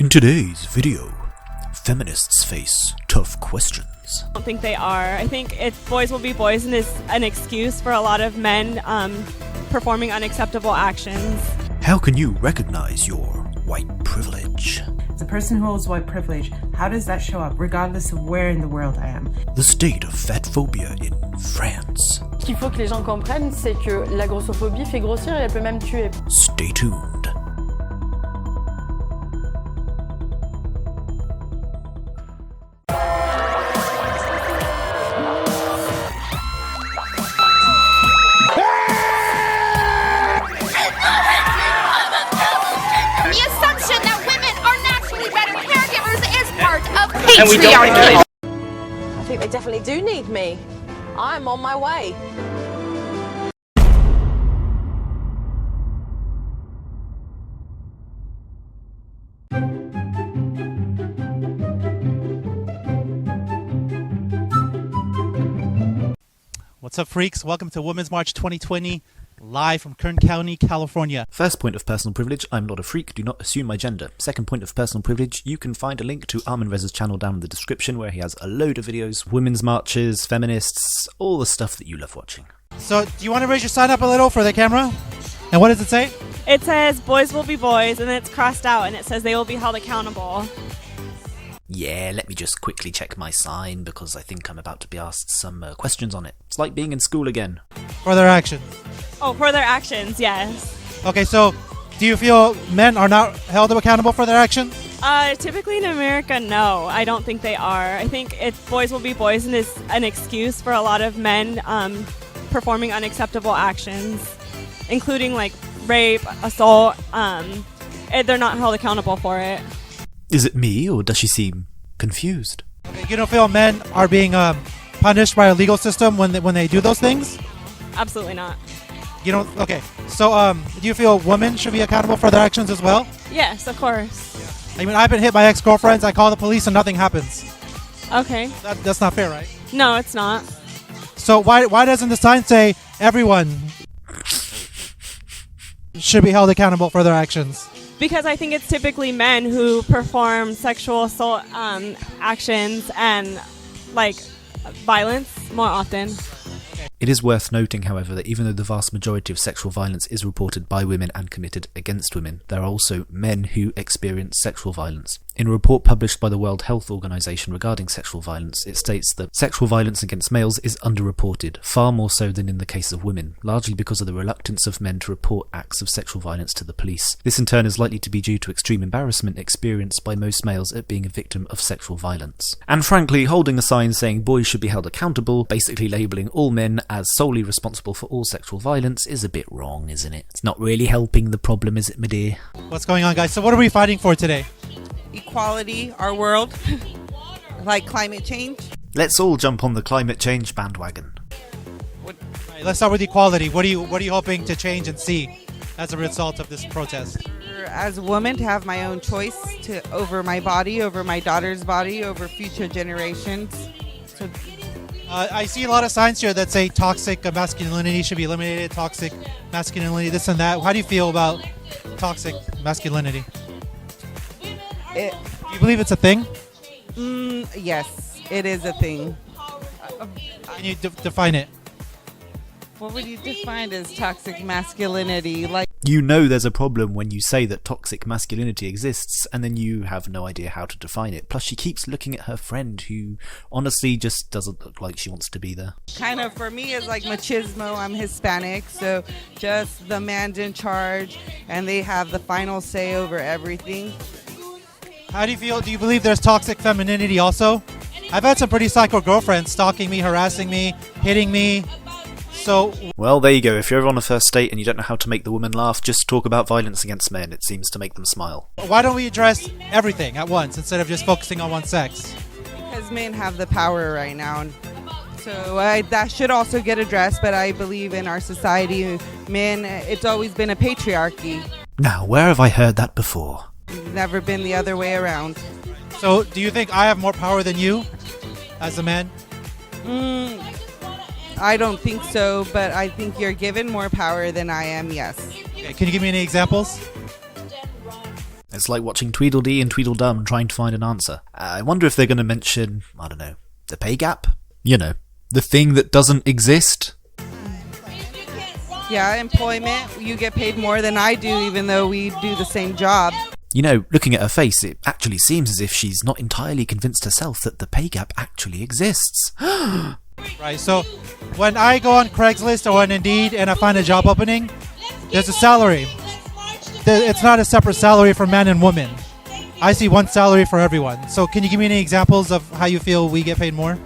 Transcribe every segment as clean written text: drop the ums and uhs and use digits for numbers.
In today's video, feminists face tough questions. I don't think they are. I think boys will be boys and is an excuse for a lot of men performing unacceptable actions. How can you recognize your white privilege? As a person who holds white privilege, how does that show up regardless of where in the world I am? The state of fatphobia in France. Ce qu'il faut que les gens comprennent, c'est que la grossophobie fait grossir et elle peut même tuer. Stay tuned. And we don't I think they definitely do need me. I'm on my way. What's up, freaks? Welcome to Women's March 2020, live from Kern County, California. First point of personal privilege, I'm not a freak, do not assume my gender. Second point of personal privilege, you can find a link to Armin Rez's channel down in the description where he has a load of videos, women's marches, feminists, all the stuff that you love watching. So, do you want to raise your sign up a little for the camera? And what does it say? It says boys will be boys, and it's crossed out, and it says they will be held accountable. Yeah, let me just quickly check my sign because I think I'm about to be asked some questions on it. It's like being in school again. For their actions. Oh, for their actions, yes. Okay, so do you feel men are not held accountable for their actions? Typically in America, no. I don't think they are. I think boys will be boys and is an excuse for a lot of men performing unacceptable actions, including like rape, assault. They're not held accountable for it. Is it me, or does she seem confused? Okay, you don't feel men are being punished by a legal system when they do those things? Absolutely not. You don't? Okay, so do you feel women should be accountable for their actions as well? Yes, of course. I mean, I've been hit by ex-girlfriends, I call the police and nothing happens. Okay. That's not fair, right? No, it's not. So why doesn't the sign say everyone should be held accountable for their actions? Because I think it's typically men who perform sexual assault actions and like violence more often. It is worth noting, however, that even though the vast majority of sexual violence is reported by women and committed against women, there are also men who experience sexual violence. In a report published by the World Health Organization regarding sexual violence, it states that sexual violence against males is underreported, far more so than in the case of women, largely because of the reluctance of men to report acts of sexual violence to the police. This in turn is likely to be due to extreme embarrassment experienced by most males at being a victim of sexual violence. And frankly, holding a sign saying boys should be held accountable, basically labelling all men as solely responsible for all sexual violence, is a bit wrong, isn't it? It's not really helping the problem, is it, my dear? What's going on, guys? So what are we fighting for today? Equality, our world, like climate change. Let's all jump on the climate change bandwagon. Right, let's start with equality. What are you hoping to change and see as a result of this protest? As a woman, to have my own choice over my body, over my daughter's body, over future generations. So, I see a lot of signs here that say toxic masculinity should be eliminated, toxic masculinity, this and that. How do you feel about toxic masculinity? Do you believe it's a thing? Yes, it is a thing. Can you define it? What would you define as toxic masculinity? Like, You know there's a problem when you say that toxic masculinity exists and then you have no idea how to define it. Plus she keeps looking at her friend who honestly just doesn't look like she wants to be there. kind of for me, is like machismo. I'm Hispanic, so just the man's in charge and they have the final say over everything. How do you feel? Do you believe there's toxic femininity also? I've had some pretty psycho girlfriends stalking me, harassing me, hitting me. So, well, there you go. If you're ever on a first date and you don't know how to make the woman laugh, just talk about violence against men. It seems to make them smile. why don't we address everything at once instead of just focusing on one sex? Because men have the power right now. So that should also get addressed, but I believe in our society, men, it's always been a patriarchy. Now, where have I heard that before? It's never been the other way around. So, do you think I have more power than you as a man? I don't think so, but I think you're given more power than I am, yes. Okay, can you give me any examples? It's like watching Tweedledee and Tweedledum trying to find an answer. I wonder if they're going to mention, I don't know, the pay gap? You know, the thing that doesn't exist? Yeah, employment. You get paid more than I do, even though we do the same job. You know, looking at her face, it actually seems as if she's not entirely convinced herself that the pay gap actually exists. Right, so when I go on Craigslist or on Indeed and I find a job opening, there's a salary. It's not a separate salary for men and women. I see one salary for everyone. So can you give me any examples of how you feel we get paid more?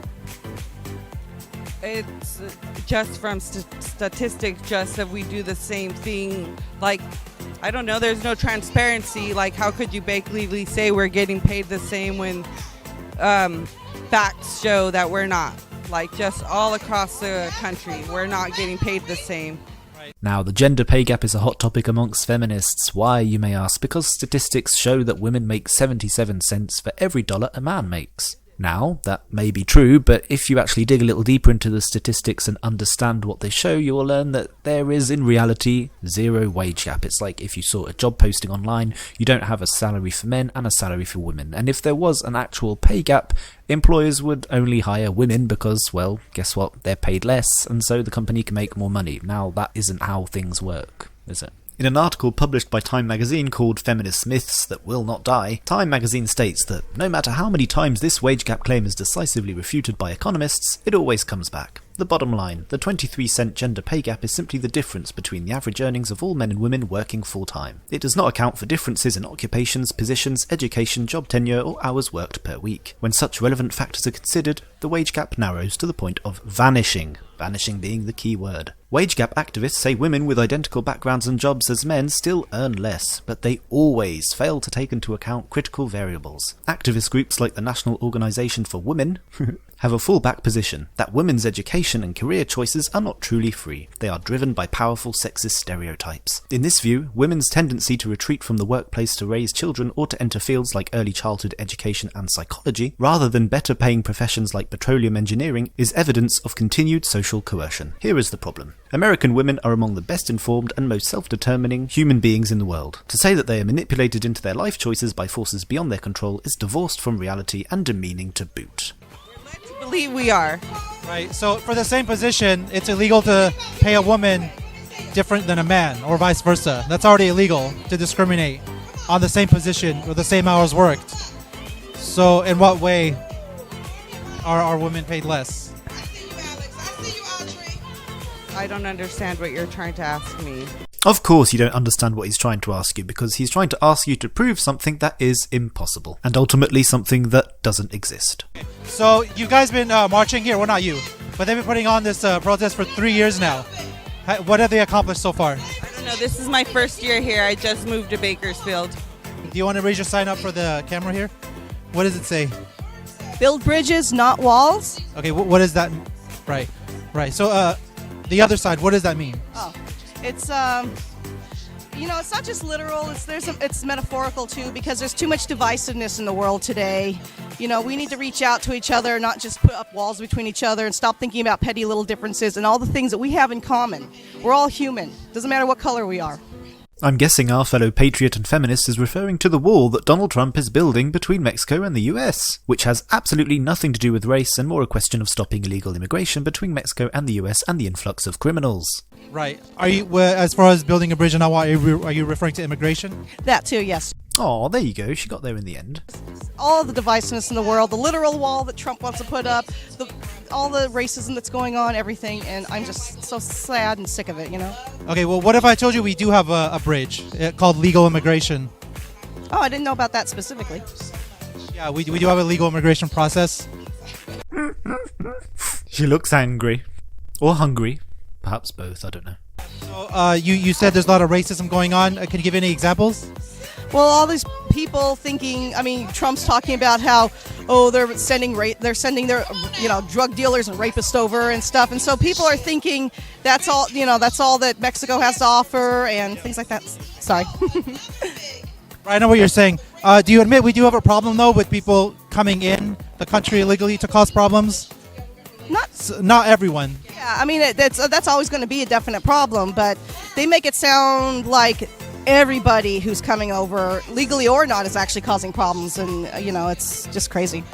It's just from statistics, just that we do the same thing. Like, I don't know, there's no transparency. Like, how could you legally say we're getting paid the same when facts show that we're not? Like, just all across the country, we're not getting paid the same. Now, the gender pay gap is a hot topic amongst feminists. Why, you may ask? Because statistics show that women make 77 cents for every dollar a man makes. Now, that may be true, but if you actually dig a little deeper into the statistics and understand what they show, you will learn that there is, in reality, zero wage gap. It's like if you saw a job posting online, you don't have a salary for men and a salary for women. And if there was an actual pay gap, employers would only hire women because, well, guess what? They're paid less, and so the company can make more money. Now, that isn't how things work, is it? In an article published by Time magazine called Feminist Myths That Will Not Die, Time magazine states that no matter how many times this wage gap claim is decisively refuted by economists, it always comes back. The bottom line, the 23-cent gender pay gap is simply the difference between the average earnings of all men and women working full-time. It does not account for differences in occupations, positions, education, job tenure, or hours worked per week. When such relevant factors are considered, the wage gap narrows to the point of vanishing. Vanishing being the key word. Wage gap activists say women with identical backgrounds and jobs as men still earn less, but they always fail to take into account critical variables. Activist groups like the National Organization for Women have a fallback position that women's education and career choices are not truly free. They are driven by powerful sexist stereotypes. In this view, women's tendency to retreat from the workplace to raise children or to enter fields like early childhood education and psychology, rather than better paying professions like petroleum engineering, is evidence of continued social coercion. Here is the problem. American women are among the best informed and most self-determining human beings in the world. To say that they are manipulated into their life choices by forces beyond their control is divorced from reality and demeaning to boot. I believe we are. Right, so for the same position, it's illegal to pay a woman different than a man, or vice versa. That's already illegal to discriminate on the same position or the same hours worked. So in what way are women paid less? I don't understand what you're trying to ask me. Of course you don't understand what he's trying to ask you, because he's trying to ask you to prove something that is impossible, and ultimately something that doesn't exist. So you guys been marching here, well not you, but they've been putting on this protest for 3 years now. What have they accomplished so far? I don't know, this is my first year here. I just moved to Bakersfield. Do you want to raise your sign up for the camera here? What does it say? Build bridges, not walls. Okay, what is that? Right. So the other side, what does that mean? Oh, it's it's not just literal. It's metaphorical too, because there's too much divisiveness in the world today. You know, we need to reach out to each other, not just put up walls between each other, and stop thinking about petty little differences and all the things that we have in common. We're all human. Doesn't matter what color we are. I'm guessing our fellow patriot and feminist is referring to the wall that Donald Trump is building between Mexico and the US, which has absolutely nothing to do with race and more a question of stopping illegal immigration between Mexico and the US and the influx of criminals. Right. Are you, as far as building a bridge and are you referring to immigration? That too, yes. Oh, there you go. She got there in the end. All of the divisiveness in the world, the literal wall that Trump wants to put up, all the racism that's going on, everything, and I'm just so sad and sick of it, you know? Okay, well, what if I told you we do have a bridge called legal immigration? Oh, I didn't know about that specifically. Yeah, we do have a legal immigration process. She looks angry. Or hungry. Perhaps both, I don't know. So, you said there's a lot of racism going on. Can you give any examples? Well, all these people thinking, Trump's talking about how, they're sending their, drug dealers and rapists over and stuff. And so people are thinking that's all that Mexico has to offer and things like that. Sorry. I know what you're saying. Do you admit we do have a problem, though, with people coming in the country illegally to cause problems? Not everyone. Yeah, that's always going to be a definite problem, but they make it sound like everybody who's coming over, legally or not, is actually causing problems. And, it's just crazy.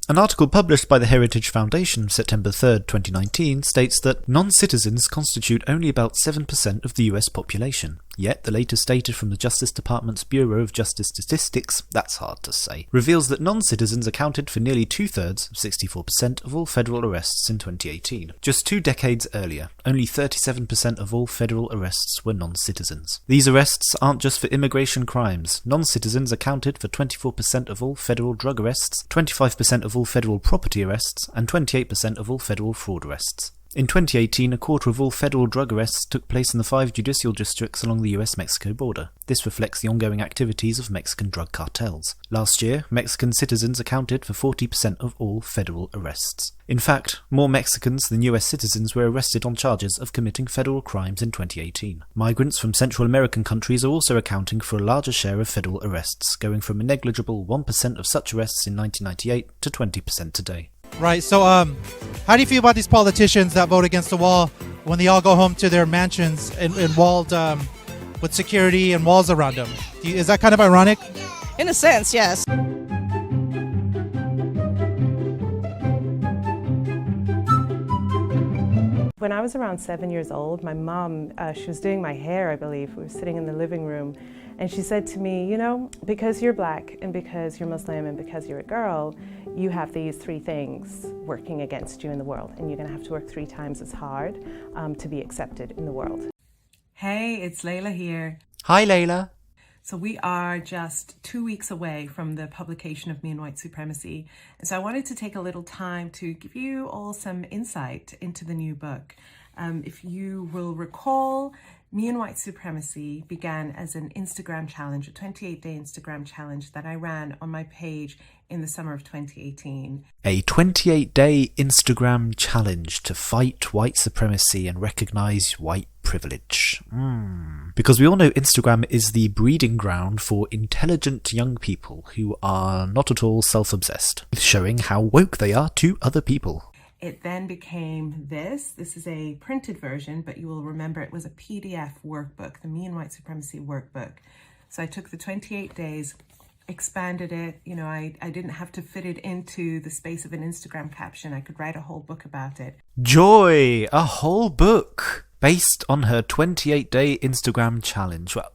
An article published by the Heritage Foundation September 3rd, 2019 states that non-citizens constitute only about 7% of the US population. Yet, the latest data from the Justice Department's Bureau of Justice Statistics, that's hard to say, reveals that non-citizens accounted for nearly two-thirds, 64%, of all federal arrests in 2018. Just 2 decades earlier, only 37% of all federal arrests were non-citizens. These arrests aren't just for immigration crimes. Non-citizens accounted for 24% of all federal drug arrests, 25% of all federal property arrests, and 28% of all federal fraud arrests. In 2018, a quarter of all federal drug arrests took place in the 5 judicial districts along the US-Mexico border. This reflects the ongoing activities of Mexican drug cartels. Last year, Mexican citizens accounted for 40% of all federal arrests. In fact, more Mexicans than US citizens were arrested on charges of committing federal crimes in 2018. Migrants from Central American countries are also accounting for a larger share of federal arrests, going from a negligible 1% of such arrests in 1998 to 20% today. Right. So, how do you feel about these politicians that vote against the wall when they all go home to their mansions and walled with security and walls around them? Is that kind of ironic? In a sense, yes. When I was around 7 years old, my mom, she was doing my hair, I believe. We were sitting in the living room, and she said to me, because you're black and because you're Muslim and because you're a girl, you have these 3 things working against you in the world, and you're going to have to work 3 times as hard to be accepted in the world. Hey, it's Layla here. Hi, Layla. So we are just 2 weeks away from the publication of Me and White Supremacy. And so I wanted to take a little time to give you all some insight into the new book. If you will recall, Me and White Supremacy began as an Instagram challenge, a 28-day Instagram challenge that I ran on my page in the summer of 2018. A 28-day Instagram challenge to fight white supremacy and recognise white privilege. Because we all know Instagram is the breeding ground for intelligent young people who are not at all self-obsessed, showing how woke they are to other people. It then became this. This is a printed version, but you will remember it was a PDF workbook, the Me and White Supremacy workbook. So I took the 28 days, expanded it. I didn't have to fit it into the space of an Instagram caption. I could write a whole book about it. Joy! A whole book based on her 28-day Instagram challenge. Well,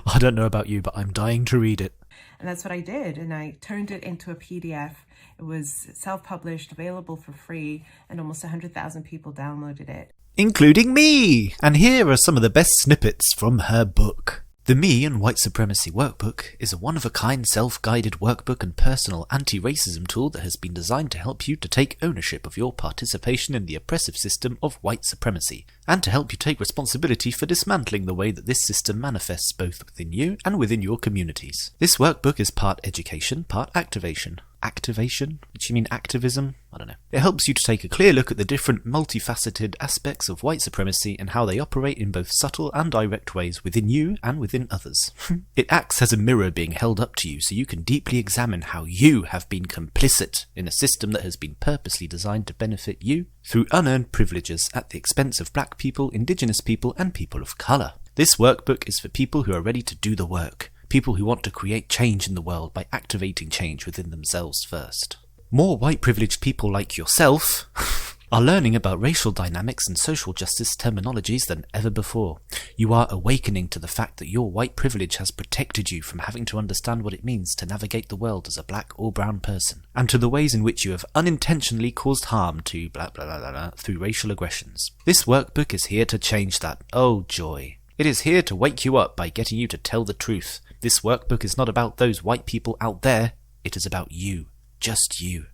I don't know about you, but I'm dying to read it. And that's what I did. And I turned it into a PDF. It was self-published, available for free, and almost 100,000 people downloaded it. Including me! And here are some of the best snippets from her book. The Me and White Supremacy Workbook is a one-of-a-kind self-guided workbook and personal anti-racism tool that has been designed to help you to take ownership of your participation in the oppressive system of white supremacy, and to help you take responsibility for dismantling the way that this system manifests both within you and within your communities. This workbook is part education, part activation. Activation? Which you mean activism? I don't know. It helps you to take a clear look at the different multifaceted aspects of white supremacy and how they operate in both subtle and direct ways within you and within others. It acts as a mirror being held up to you so you can deeply examine how you have been complicit in a system that has been purposely designed to benefit you through unearned privileges at the expense of black people, indigenous people, and people of colour. This workbook is for people who are ready to do the work. People who want to create change in the world by activating change within themselves first. More white privileged people like yourself are learning about racial dynamics and social justice terminologies than ever before. You are awakening to the fact that your white privilege has protected you from having to understand what it means to navigate the world as a black or brown person, and to the ways in which you have unintentionally caused harm to blah blah blah blah, blah through racial aggressions. This workbook is here to change that. Oh joy. It is here to wake you up by getting you to tell the truth. This workbook is not about those white people out there, it is about you. Just you.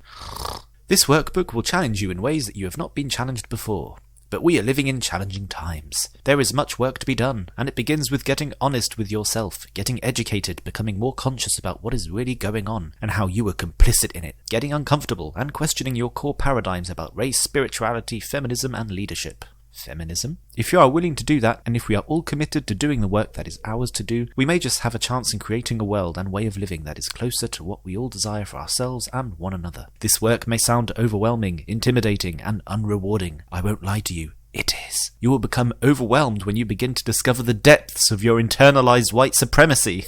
This workbook will challenge you in ways that you have not been challenged before. But we are living in challenging times. There is much work to be done, and it begins with getting honest with yourself, getting educated, becoming more conscious about what is really going on, and how you are complicit in it, getting uncomfortable, and questioning your core paradigms about race, spirituality, feminism, and leadership. Feminism? If you are willing to do that, and if we are all committed to doing the work that is ours to do, we may just have a chance in creating a world and way of living that is closer to what we all desire for ourselves and one another. This work may sound overwhelming, intimidating, and unrewarding. I won't lie to you, It is. You will become overwhelmed when you begin to discover the depths of your internalized white supremacy.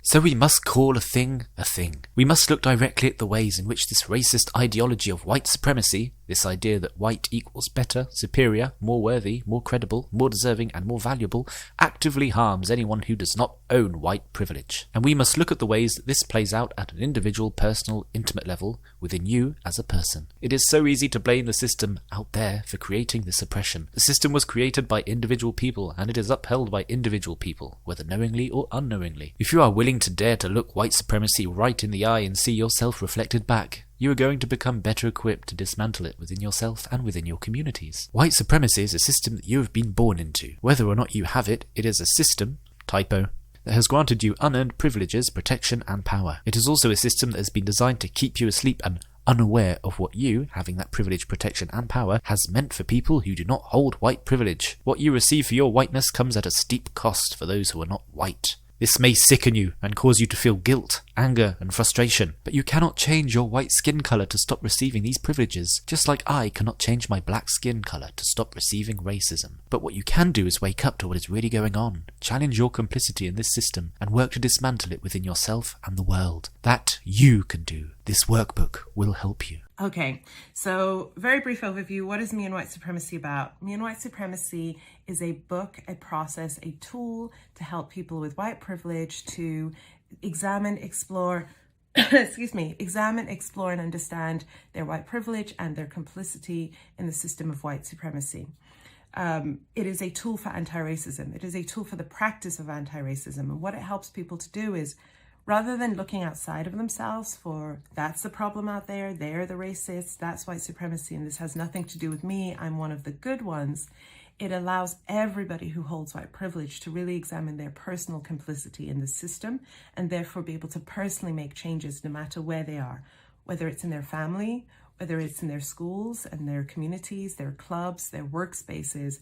So we must call a thing a thing. We must look directly at the ways in which this racist ideology of white supremacy, this idea that white equals better, superior, more worthy, more credible, more deserving, and more valuable, actively harms anyone who does not own white privilege. And we must look at the ways that this plays out at an individual, personal, intimate level within you as a person. It is so easy to blame the system out there for creating this oppression. The system was created by individual people, and it is upheld by individual people, whether knowingly or unknowingly. If you are willing to dare to look white supremacy right in the eye and see yourself reflected back, you are going to become better equipped to dismantle it within yourself and within your communities. White supremacy is a system that you have been born into. Whether or not you have it, it is a system, typo, that has granted you unearned privileges, protection, and power. It is also a system that has been designed to keep you asleep and unaware of what you, having that privilege, protection, and power, has meant for people who do not hold white privilege. What you receive for your whiteness comes at a steep cost for those who are not white. This may sicken you and cause you to feel guilt, anger, and frustration, but you cannot change your white skin colour to stop receiving these privileges, just like I cannot change my black skin colour to stop receiving racism. But what you can do is wake up to what is really going on, challenge your complicity in this system, and work to dismantle it within yourself and the world. That you can do. This workbook will help you. Okay, so very brief overview. What is Me and White Supremacy about? Me and White Supremacy is a book, a process, a tool to help people with white privilege to examine, explore, examine, explore, and understand their white privilege and their complicity in the system of white supremacy. It is a tool for anti-racism. It is a tool for the practice of anti-racism. And what it helps people to do is, rather than looking outside of themselves for, that's the problem out there, they're the racists, that's white supremacy, and this has nothing to do with me, I'm one of the good ones, it allows everybody who holds white privilege to really examine their personal complicity in the system and therefore be able to personally make changes no matter where they are, whether it's in their family, whether it's in their schools and their communities, their clubs, their workspaces.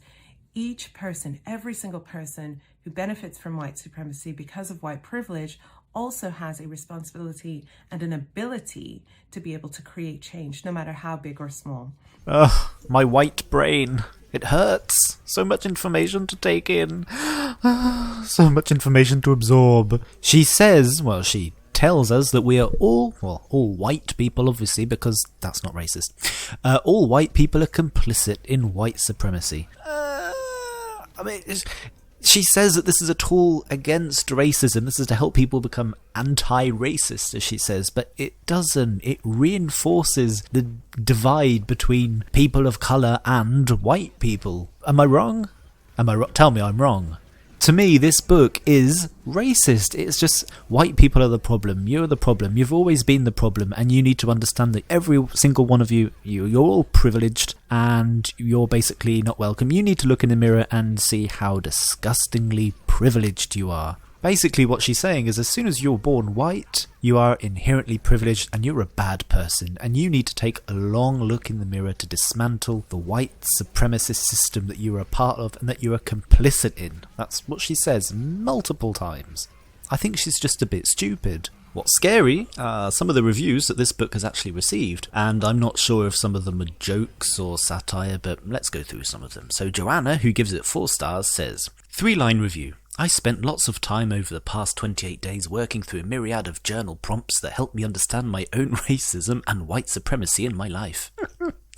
Each person, every single person who benefits from white supremacy because of white privilege also has a responsibility and an ability to be able to create change, no matter how big or small. Ugh, my white brain. It hurts. So much information to take in. So much information to absorb. She says, well, she tells us that we are all white people, obviously, because that's not racist. All white people are complicit in white supremacy. She says that this is a tool against racism. This is to help people become anti-racist, as she says, but it doesn't. It reinforces the divide between people of colour and white people. Am I wrong? Tell me I'm wrong. To me, this book is racist. It's just white people are the problem. You're the problem. You've always been the problem, and you need to understand that every single one of you're all privileged, and you're basically not welcome. You need to look in the mirror and see how disgustingly privileged you are. Basically, what she's saying is as soon as you're born white, you are inherently privileged and you're a bad person, and you need to take a long look in the mirror to dismantle the white supremacist system that you are a part of and that you are complicit in. That's what she says multiple times. I think she's just a bit stupid. What's scary are some of the reviews that this book has actually received, and I'm not sure if some of them are jokes or satire, but let's go through some of them. So Joanna, who gives it 4 stars, says, 3-line review. I spent lots of time over the past 28 days working through a myriad of journal prompts that helped me understand my own racism and white supremacy in my life.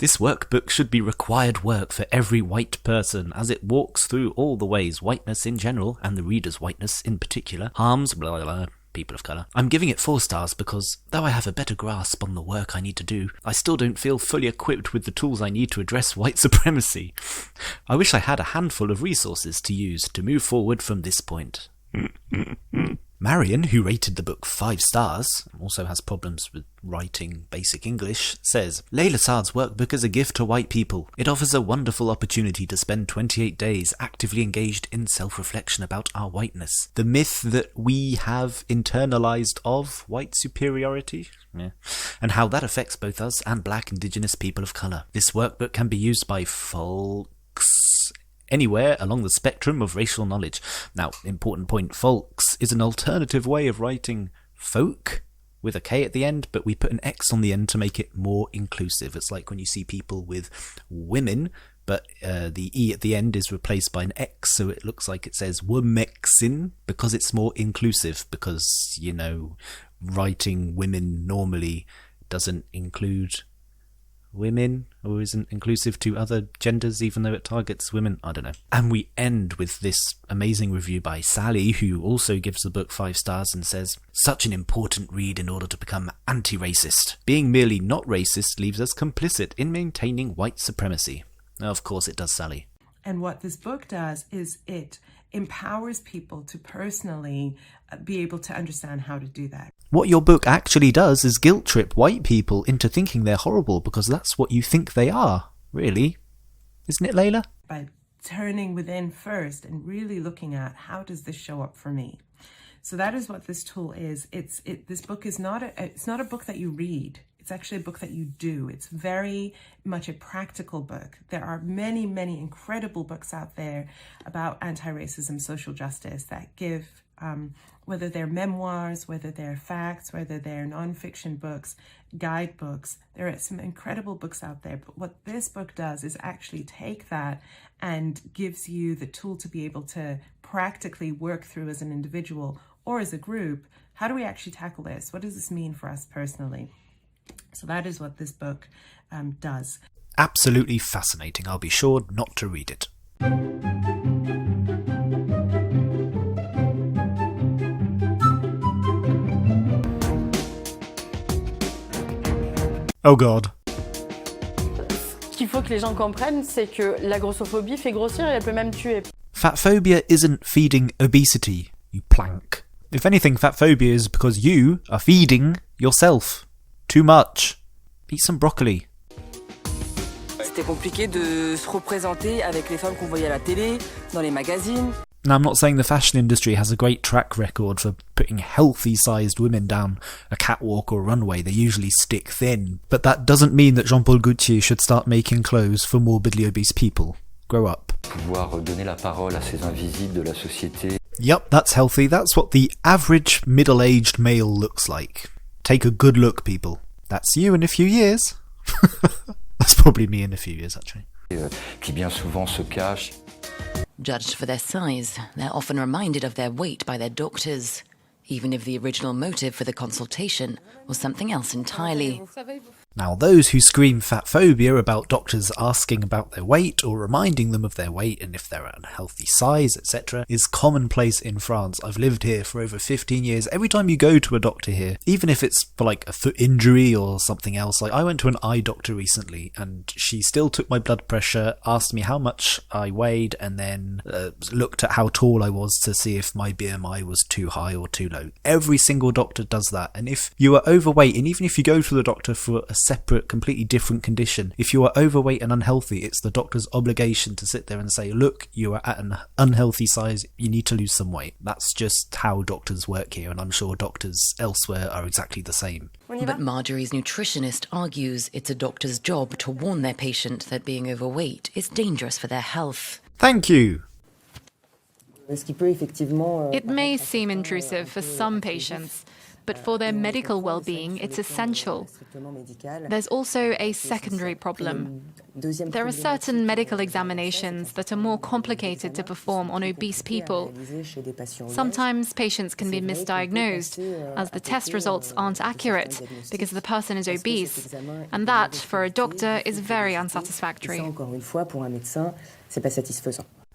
This workbook should be required work for every white person, as it walks through all the ways whiteness in general, and the reader's whiteness in particular, harms blah blah blah people of colour. I'm giving it 4 stars because, though I have a better grasp on the work I need to do, I still don't feel fully equipped with the tools I need to address white supremacy. I wish I had a handful of resources to use to move forward from this point. Marion, who rated the book 5 stars, also has problems with writing basic English, says, Layla Saad's workbook is a gift to white people. It offers a wonderful opportunity to spend 28 days actively engaged in self-reflection about our whiteness. The myth that we have internalized of white superiority, and how that affects both us and black indigenous people of colour. This workbook can be used by folks anywhere along the spectrum of racial knowledge. Now, important point, folks is an alternative way of writing folk with a K at the end, but we put an X on the end to make it more inclusive. It's like when you see people with women but the E at the end is replaced by an X, so it looks like it says womexin, because it's more inclusive, because, you know, writing women normally doesn't include women, or isn't inclusive to other genders, even though it targets women. I don't know. And we end with this amazing review by Sally, who also gives the book 5 stars and says, "Such an important read in order to become anti-racist. Being merely not racist leaves us complicit in maintaining white supremacy." Of course it does, Sally. And what this book does is it empowers people to personally be able to understand how to do that. What your book actually does is guilt trip white people into thinking they're horrible, because that's what you think they are, really. Isn't it, Layla? By turning within first and really looking at, how does this show up for me? So that is what this tool is. This book is it's not a book that you read. It's actually a book that you do. It's very much a practical book. There are many, many incredible books out there about anti-racism, social justice, that give, whether they're memoirs, whether they're facts, whether they're non-fiction books, guidebooks. There are some incredible books out there. But what this book does is actually take that and gives you the tool to be able to practically work through as an individual or as a group. How do we actually tackle this? What does this mean for us personally? So that is what this book does. Absolutely fascinating. I'll be sure not to read it. Oh God. Ce qu'il faut que les gens comprennent, c'est que la grossophobie fait grossir et elle peut même tuer. Fatphobia isn't feeding obesity, you plank. If anything, fatphobia is because you are feeding yourself. Too much. Eat some broccoli. C'était compliqué de se représenter avec les femmes qu'on voyait à la télé, dans les magazines. Now, I'm not saying the fashion industry has a great track record for putting healthy-sized women down a catwalk or runway. They usually stick thin. But that doesn't mean that Jean-Paul Gaultier should start making clothes for morbidly obese people. Grow up. Pouvoir donner la parole à ces invisibles de la société. Yup, that's healthy. That's what the average middle-aged male looks like. Take a good look, people. That's you in a few years. That's probably me in a few years, actually. Qui bien souvent se cache. Judged for their size, they're often reminded of their weight by their doctors, even if the original motive for the consultation was something else entirely. Now, those who scream fatphobia about doctors asking about their weight or reminding them of their weight and if they're at an unhealthy size, etc., is commonplace in France. I've lived here for over 15 years. Every time you go to a doctor here, even if it's for like a foot injury or something else, like I went to an eye doctor recently and she still took my blood pressure, asked me how much I weighed, and then looked at how tall I was to see if my BMI was too high or too low. Every single doctor does that. And if you are overweight, and even if you go to the doctor for a separate, completely different condition, if you are overweight and unhealthy, it's the doctor's obligation to sit there and say, look, you are at an unhealthy size, you need to lose some weight. That's just how doctors work here, and I'm sure doctors elsewhere are exactly the same. But Marjorie's nutritionist argues it's a doctor's job to warn their patient that being overweight is dangerous for their health. Thank you. It may seem intrusive for some patients, but for their medical well-being, it's essential. There's also a secondary problem. There are certain medical examinations that are more complicated to perform on obese people. Sometimes patients can be misdiagnosed, as the test results aren't accurate because the person is obese, and that, for a doctor, is very unsatisfactory.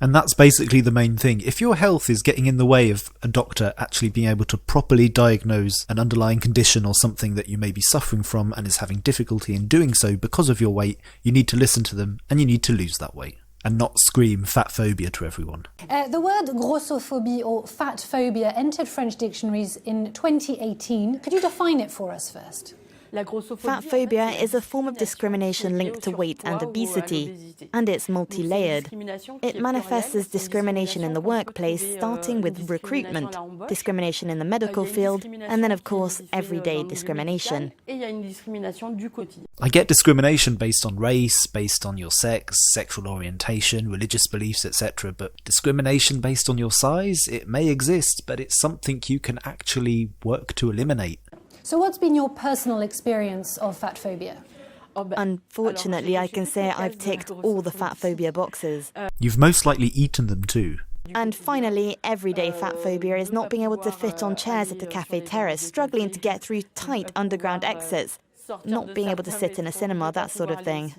And that's basically the main thing. If your health is getting in the way of a doctor actually being able to properly diagnose an underlying condition or something that you may be suffering from and is having difficulty in doing so because of your weight, you need to listen to them and you need to lose that weight and not scream fatphobia to everyone. The word grossophobie or fatphobia entered French dictionaries in 2018. Could you define it for us first? Fatphobia is a form of discrimination linked to weight and obesity, and it's multi-layered. It manifests as discrimination in the workplace, starting with recruitment, discrimination in the medical field, and then, of course, everyday discrimination. I get discrimination based on race, based on your sex, sexual orientation, religious beliefs, etc., but discrimination based on your size, it may exist, but it's something you can actually work to eliminate. So what's been your personal experience of fatphobia? Unfortunately, I can say I've ticked all the fatphobia boxes. You've most likely eaten them too. And finally, everyday fatphobia is not being able to fit on chairs at a cafe terrace, struggling to get through tight underground exits, not being able to sit in a cinema, that sort of thing.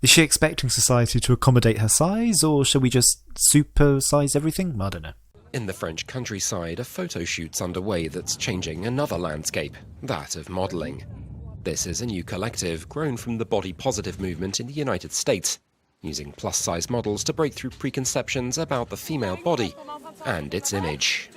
Is she expecting society to accommodate her size, or shall we just supersize everything? I don't know. In the French countryside, a photo shoot's underway that's changing another landscape, that of modelling. This is a new collective grown from the body positive movement in the United States, using plus-size models to break through preconceptions about the female body and its image.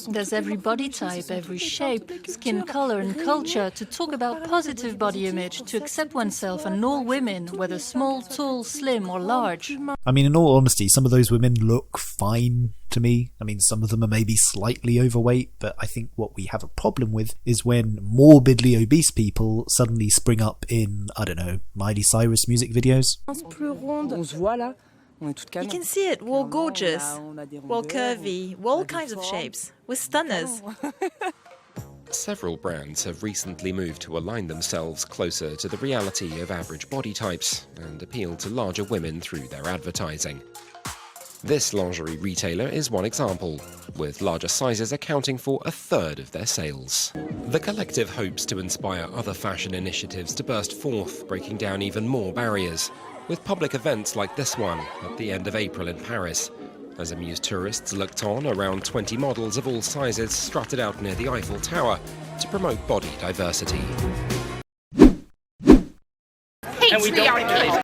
There's every body type, every shape, skin color and culture to talk about positive body image, to accept oneself and all women, whether small, tall, slim or large. I mean, in all honesty, some of those women look fine to me. I mean, some of them are maybe slightly overweight, but I think what we have a problem with is when morbidly obese people suddenly spring up in, I don't know, Miley Cyrus music videos. You can see it. We're gorgeous. We're curvy. We're all kinds of shapes. We're stunners. Several brands have recently moved to align themselves closer to the reality of average body types and appeal to larger women through their advertising. This lingerie retailer is one example, with larger sizes accounting for a third of their sales. The collective hopes to inspire other fashion initiatives to burst forth, breaking down even more barriers, with public events like this one at the end of April in Paris. As amused tourists looked on, around 20 models of all sizes strutted out near the Eiffel Tower to promote body diversity. Hates reality.